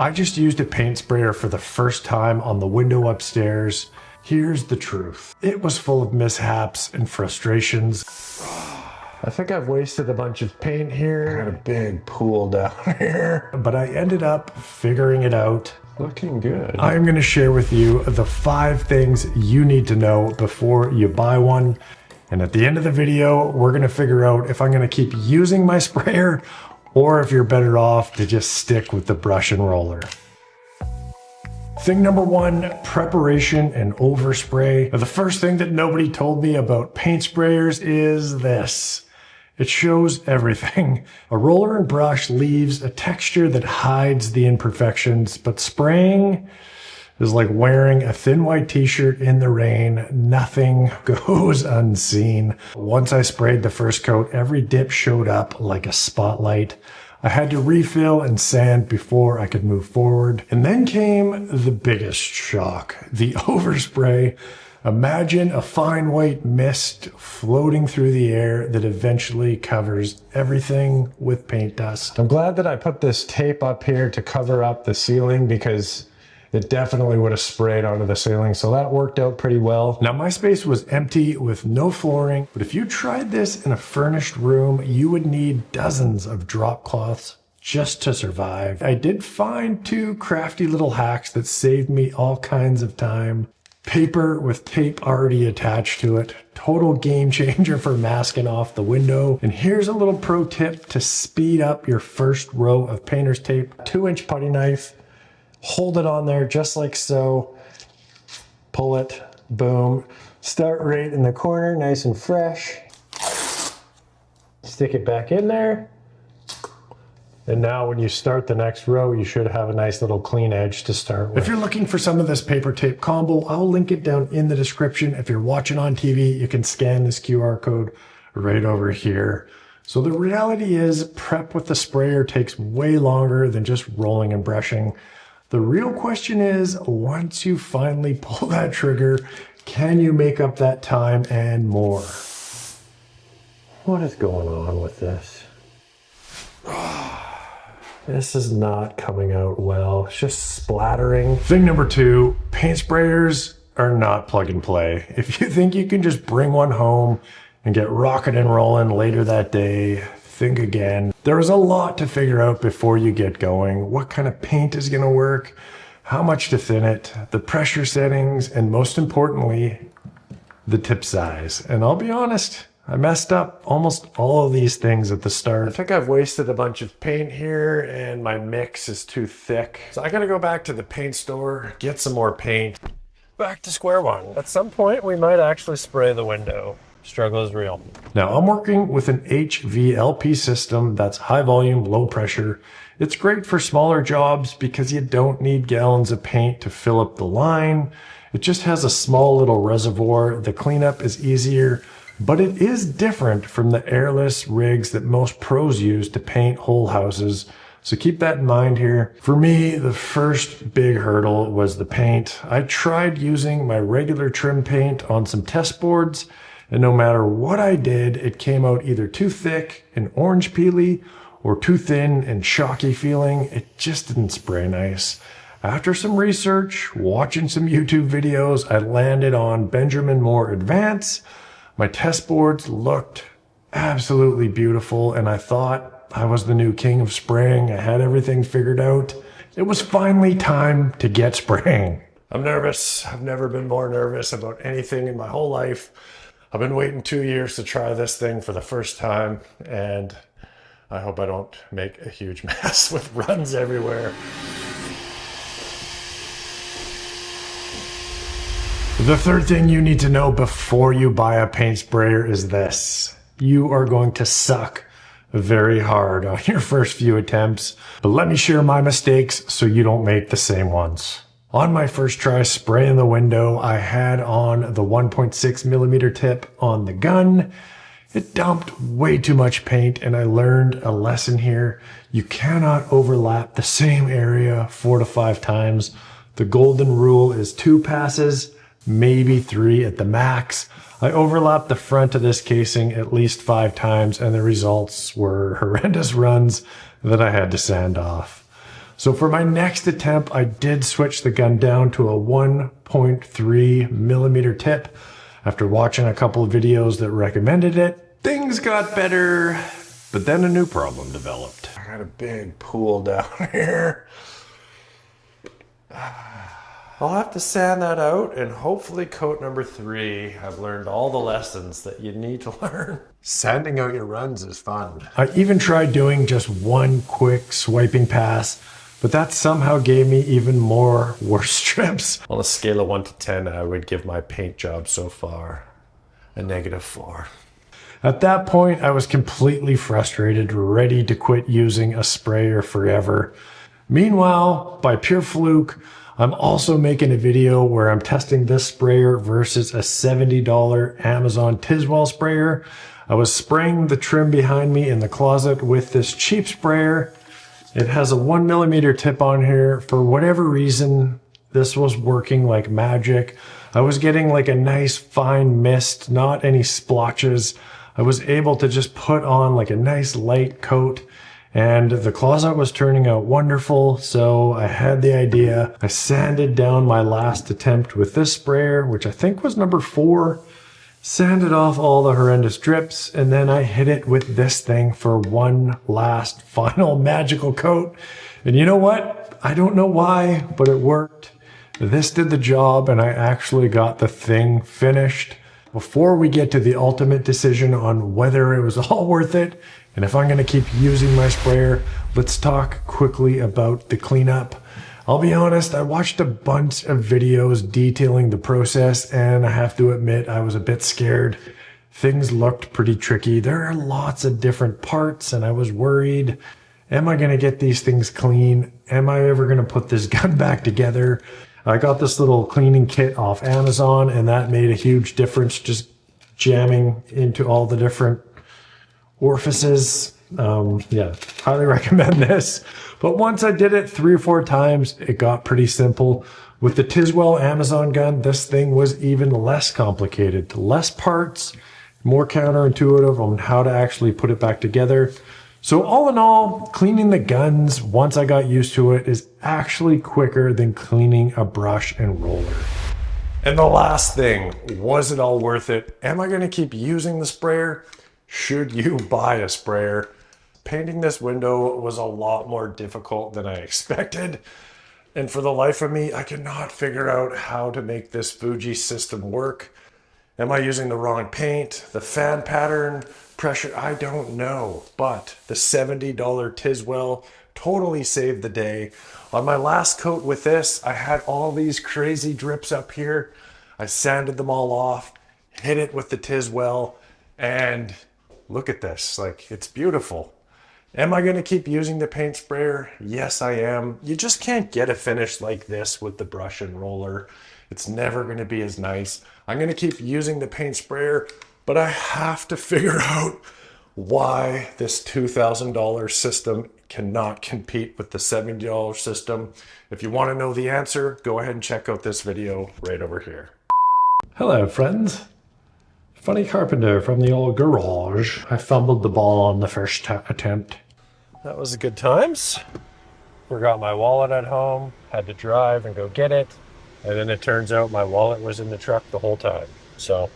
I just used a paint sprayer for the first time on the window upstairs. Here's the truth. It was full of mishaps and frustrations. I think I've wasted a bunch of paint here. I got a big pool down here. But I ended up figuring it out. Looking good. I'm gonna share with you the 5 things you need to know before you buy one. And at the end of the video, we're gonna figure out if I'm gonna keep using my sprayer or if you're better off to just stick with the brush and roller. Thing number 1, preparation and overspray. The first thing that nobody told me about paint sprayers is this. It shows everything. A roller and brush leaves a texture that hides the imperfections, but spraying is like wearing a thin white t-shirt in the rain. Nothing goes unseen. Once I sprayed the first coat, every dip showed up like a spotlight. I had to refill and sand before I could move forward. And then came the biggest shock, the overspray. Imagine a fine white mist floating through the air that eventually covers everything with paint dust. I'm glad that I put this tape up here to cover up the ceiling because it definitely would have sprayed onto the ceiling, so that worked out pretty well. Now my space was empty with no flooring, but if you tried this in a furnished room, you would need dozens of drop cloths just to survive. I did find 2 crafty little hacks that saved me all kinds of time. Paper with tape already attached to it. Total game changer for masking off the window. And here's a little pro tip to speed up your first row of painter's tape. 2-inch putty knife. Hold it on there just like so. Pull it. Boom. Start right in the corner, nice and fresh. Stick it back in there. And now when you start the next row, you should have a nice little clean edge to start with. If you're looking for some of this paper tape combo, I'll link it down in the description. If you're watching on TV, you can scan this QR code right over here. So the reality is prep with the sprayer takes way longer than just rolling and brushing. The real question is, once you finally pull that trigger, can you make up that time and more? What is going on with this? This is not coming out well. It's just splattering. Thing number 2, paint sprayers are not plug and play. If you think you can just bring one home and get rocking and rolling later that day, think again. There is a lot to figure out before you get going. What kind of paint is gonna work, how much to thin it, the pressure settings, and most importantly, the tip size. And I'll be honest, I messed up almost all of these things at the start. I think I've wasted a bunch of paint here and my mix is too thick. So I gotta go back to the paint store, get some more paint. Back to square one. At some point, we might actually spray the window. Struggle is real. Now I'm working with an HVLP system that's high volume, low pressure. It's great for smaller jobs because you don't need gallons of paint to fill up the line. It just has a small little reservoir. The cleanup is easier. But it is different from the airless rigs that most pros use to paint whole houses. So keep that in mind here. For me, the first big hurdle was the paint. I tried using my regular trim paint on some test boards, and no matter what I did, it came out either too thick and orange peely or too thin and chalky feeling. It just didn't spray nice. After some research, watching some YouTube videos, I landed on Benjamin Moore Advance. My test boards looked absolutely beautiful, and I thought I was the new king of spraying. I had everything figured out. It was finally time to get spraying. I'm nervous. I've never been more nervous about anything in my whole life. I've been waiting 2 years to try this thing for the first time, and I hope I don't make a huge mess with runs everywhere. The third thing you need to know before you buy a paint sprayer is this. You are going to suck very hard on your first few attempts, but let me share my mistakes so you don't make the same ones. On my first try spraying the window, I had on the 1.6 millimeter tip on the gun. It dumped way too much paint, and I learned a lesson here. You cannot overlap the same area 4 to 5 times. The golden rule is 2 passes, maybe 3 at the max. I overlapped the front of this casing at least 5 times, and the results were horrendous runs that I had to sand off. So for my next attempt, I did switch the gun down to a 1.3 millimeter tip. After watching a couple of videos that recommended it, things got better, but then a new problem developed. I got a big pool down here. I'll have to sand that out, and hopefully coat number 3, I've learned all the lessons that you need to learn. Sanding out your runs is fun. I even tried doing just one quick swiping pass, but that somehow gave me even more worse strips. On a scale of 1 to 10, I would give my paint job so far a -4. At that point, I was completely frustrated, ready to quit using a sprayer forever. Meanwhile, by pure fluke, I'm also making a video where I'm testing this sprayer versus a $70 Amazon Tiswell sprayer. I was spraying the trim behind me in the closet with this cheap sprayer. It has a 1 millimeter tip on here. For whatever reason, this was working like magic. I was getting like a nice fine mist, not any splotches. I was able to just put on like a nice light coat, and the closet was turning out wonderful. So I had the idea. I sanded down my last attempt with this sprayer, which I think was number 4, sanded off all the horrendous drips, and then I hit it with this thing for one last final magical coat. And you know what? I don't know why, but it worked. This did the job, and I actually got the thing finished. Before we get to the ultimate decision on whether it was all worth it, and if I'm gonna keep using my sprayer, let's talk quickly about the cleanup. I'll be honest, I watched a bunch of videos detailing the process, and I have to admit I was a bit scared. Things looked pretty tricky. There are lots of different parts, and I was worried, am I gonna get these things clean? Am I ever gonna put this gun back together? I got this little cleaning kit off Amazon, and that made a huge difference, just jamming into all the different orifices. Yeah, highly recommend this. But once I did it 3 or 4 times, it got pretty simple. With the Tiswell Amazon gun, this thing was even less complicated. Less parts, more counterintuitive on how to actually put it back together. So all in all, cleaning the guns, once I got used to it, is actually quicker than cleaning a brush and roller. And the last thing, was it all worth it? Am I gonna keep using the sprayer? Should you buy a sprayer? Painting this window was a lot more difficult than I expected. And for the life of me, I cannot figure out how to make this Fuji system work. Am I using the wrong paint? The fan pattern, pressure, I don't know. But the $70 Tiswell totally saved the day. On my last coat with this, I had all these crazy drips up here. I sanded them all off, hit it with the Tiswell, and look at this, like, it's beautiful. Am I gonna keep using the paint sprayer? Yes, I am. You just can't get a finish like this with the brush and roller. It's never gonna be as nice. I'm gonna keep using the paint sprayer, but I have to figure out why this $2,000 system cannot compete with the $70 system. If you wanna know the answer, go ahead and check out this video right over here. Hello, friends. Funny Carpenter from the old garage. I fumbled the ball on the first attempt. That was good times. Forgot my wallet at home, had to drive and go get it. And then it turns out my wallet was in the truck the whole time. So